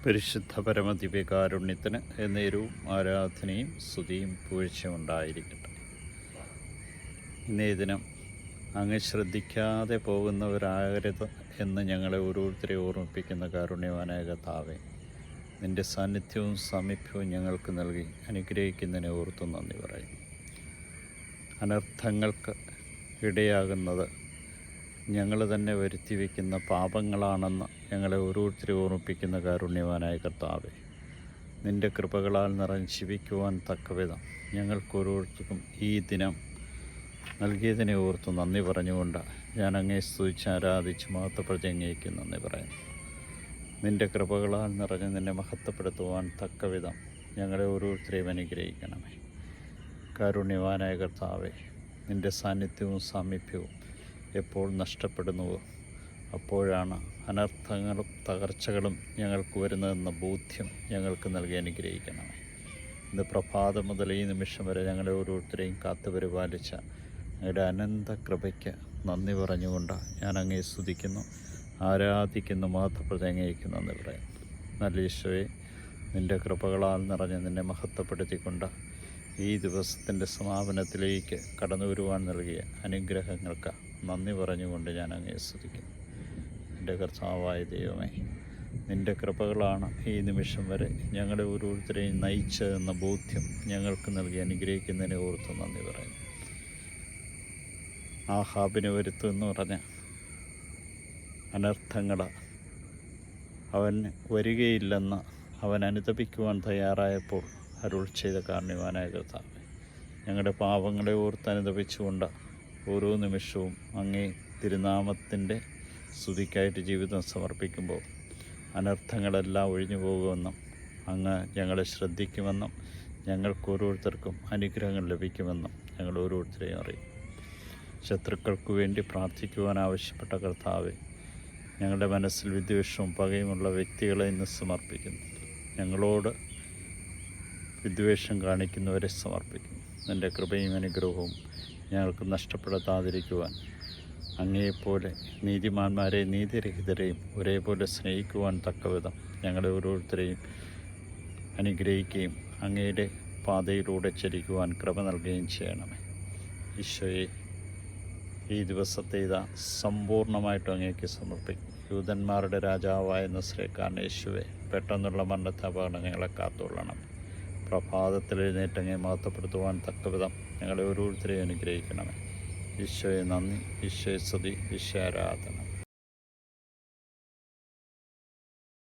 പരിശുദ്ധ പരമദിവ്യകാരുണ്യത്തിന് എന്നേരവും ആരാധനയും സ്തുതിയും പുകഴ്ചയും ഉണ്ടായിരിക്കട്ടെ. ഇന്നേ ദിനം അങ്ങ് ശ്രദ്ധിക്കാതെ പോകുന്നവരാകരുത് എന്ന് ഞങ്ങളെ ഓരോരുത്തരെ ഓർമ്മിപ്പിക്കുന്ന കാരുണ്യവാനായ കർത്താവേ, നിൻ്റെ സാന്നിധ്യവും സാമീപ്യവും ഞങ്ങൾക്ക് നൽകി അനുഗ്രഹിക്കുന്നതിനെ ഓർത്തു നന്ദി പറയും. അനർത്ഥങ്ങൾക്ക് ഇടയാകുന്നത് ഞങ്ങൾ തന്നെ വരുത്തി വയ്ക്കുന്ന പാപങ്ങളാണെന്ന് ഞങ്ങളെ ഓരോരുത്തരെ ഓർമ്മിപ്പിക്കുന്ന കാരുണ്യവാനായ കർത്താവേ, നിൻ്റെ കൃപകളാൽ നിറഞ്ഞ് ജീവിക്കുവാൻ തക്കവിധം ഞങ്ങൾക്ക് ഓരോരുത്തർക്കും ഈ ദിനം നൽകിയതിനെ ഓർത്ത് നന്ദി പറഞ്ഞുകൊണ്ട് ഞാൻ അങ്ങേ സ്തുതിച്ച് ആരാധിച്ച് മഹത്വപ്പെടുത്തി അങ്ങേക്ക് നന്ദി പറയുന്നു. നിൻ്റെ കൃപകളാൽ നിറഞ്ഞ് നിന്നെ മഹത്വപ്പെടുത്തുവാൻ തക്കവിധം ഞങ്ങളെ ഓരോരുത്തരെയും അനുഗ്രഹിക്കണമേ. കാരുണ്യവാനായ കർത്താവേ, നിൻ്റെ സാന്നിധ്യവും സാമീപ്യവും എപ്പോൾ നഷ്ടപ്പെടുന്നുവോ അപ്പോഴാണ് അനർത്ഥങ്ങളും തകർച്ചകളും ഞങ്ങൾക്ക് വരുന്നതെന്ന ബോധ്യം ഞങ്ങൾക്ക് നൽകി അനുഗ്രഹിക്കണമേ. ഇന്ന് പ്രഭാതം മുതൽ ഈ നിമിഷം വരെ ഞങ്ങളെ ഓരോരുത്തരെയും കാത്തുപരിപാലിച്ച അങ്ങയുടെ അനന്ത കൃപയ്ക്ക് നന്ദി പറഞ്ഞുകൊണ്ട് ഞാൻ അങ്ങേ സ്തുതിക്കുന്നു, ആരാധിക്കുന്നു, മഹത്വപ്പെടുത്തി അങ്ങേക്ക് നന്ദി പറയുന്നു. നല്ല ഈശോയെ, നിൻ്റെ കൃപകളാൽ നിറഞ്ഞ് നിന്നെ മഹത്വപ്പെടുത്തിക്കൊണ്ട് ഈ ദിവസത്തിൻ്റെ സമാപനത്തിലേക്ക് കടന്നു വരുവാൻ നൽകിയ അനുഗ്രഹങ്ങൾക്ക് നന്ദി പറഞ്ഞുകൊണ്ട് ഞാൻ അങ്ങേ സ്തുതിക്കുന്നു. എൻ്റെ കർത്താവായ ദൈവമേ, നിൻ്റെ കൃപകളാണ് ഈ നിമിഷം വരെ ഞങ്ങളെ ഓരോരുത്തരെയും നയിച്ചതെന്ന ബോധ്യം ഞങ്ങൾക്ക് നൽകി അനുഗ്രഹിക്കുന്നതിനെ ഓർത്ത് നന്ദി പറയുന്നു. ആഹാബിനെ വരുത്തുമെന്ന് പറഞ്ഞ അനർത്ഥങ്ങൾ അവൻ വരികയില്ലെന്ന് അവൻ അനുതപിക്കുവാൻ തയ്യാറായപ്പോൾ അരുൾ ചെയ്ത കാരുണ്യവാനായ കർത്താവേ, ഞങ്ങളുടെ പാപങ്ങളെ ഓർത്ത് അനുതപിച്ചുകൊണ്ട് ഓരോ നിമിഷവും അങ്ങേ തിരുനാമത്തിൻ്റെ സ്തുതിക്കായിട്ട് ജീവിതം സമർപ്പിക്കുമ്പോൾ അനർത്ഥങ്ങളെല്ലാം ഒഴിഞ്ഞു പോകുമെന്നും അങ്ങ് ഞങ്ങളെ ശ്രദ്ധിക്കുമെന്നും ഞങ്ങൾക്ക് ഓരോരുത്തർക്കും അനുഗ്രഹങ്ങൾ ലഭിക്കുമെന്നും ഞങ്ങൾ ഓരോരുത്തരെയും അറിയും. ശത്രുക്കൾക്ക് വേണ്ടി പ്രാർത്ഥിക്കുവാൻ ആവശ്യപ്പെട്ട കർത്താവെ, ഞങ്ങളുടെ മനസ്സിൽ വിദ്വേഷവും പകയുമുള്ള വ്യക്തികളെ ഇന്ന് സമർപ്പിക്കുന്നു. ഞങ്ങളോട് വിദ്വേഷം കാണിക്കുന്നവരെ സമർപ്പിക്കുന്നു. നിൻ്റെ കൃപയും അനുഗ്രഹവും ഞങ്ങൾക്ക് നഷ്ടപ്പെടുത്താതിരിക്കുവാൻ അങ്ങയെപ്പോലെ നീതിമാന്മാരെയും നീതിരഹിതരെയും ഒരേപോലെ സ്നേഹിക്കുവാൻ തക്കവിധം ഞങ്ങളെ ഓരോരുത്തരെയും അനുഗ്രഹിക്കുകയും അങ്ങയുടെ പാതയിലൂടെ ചരിക്കുവാൻ കൃപ നൽകുകയും ചെയ്യണമേ. ഈശോയെ, ഈ ദിവസത്തെ ഇതാ സമ്പൂർണ്ണമായിട്ടും അങ്ങേക്ക് സമർപ്പിക്കും. യൂതന്മാരുടെ രാജാവായ നസ്രേക്കാരൻ യേശുവെ, പെട്ടെന്നുള്ള മരണത്തെ അപകടങ്ങളെ കാത്തുകൊള്ളണം. പ്രഭാതത്തിൽ എഴുന്നേറ്റ് അങ്ങേ മഹത്വപ്പെടുത്തുവാൻ തക്കവിധം ഞങ്ങളെ ഓരോരുത്തരെയും അനുഗ്രഹിക്കണമേ. ഈശോയെ നന്ദി, ഈശോയെ സ്തുതി, ഈശോ ആരാധന.